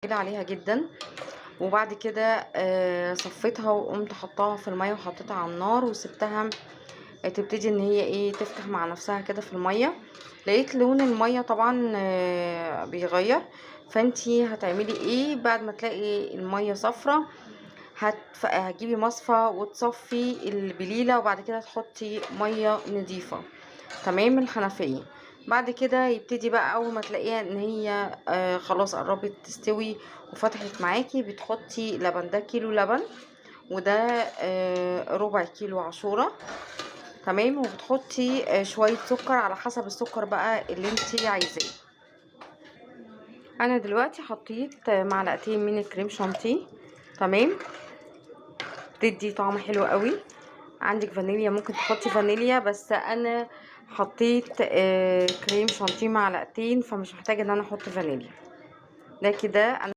كده عليها جدا. وبعد كده صفيتها وقمت حطاها في الميه وحطيتها على النار وسبتها تبتدي ان هي ايه تفتح مع نفسها كده في الميه. لقيت لون الميه طبعا بيغير. فانتي هتعملي ايه بعد ما تلاقي الميه صفرة؟ هتجيبي مصفى وتصفي البليله وبعد كده تحطي ميه نظيفه تمام الحنفيه. بعد كده يبتدي بقى اول ما تلاقيها ان هي خلاص قربت تستوي وفتحت معاكي، بتحطي لبن. ده كيلو لبن وده ربع كيلو عاشوره تمام. وبتحطي شويه سكر على حسب السكر بقى اللي انتي عايزاه. انا دلوقتي حطيت معلقتين من الكريم شانتيه تمام، بتدي طعم حلو قوي. عندك فانيليا ممكن تحطي فانيليا، بس انا حطيت كريم شانتيه معلقتين فمش محتاجه ان انا احط فانيليا. ده كده انا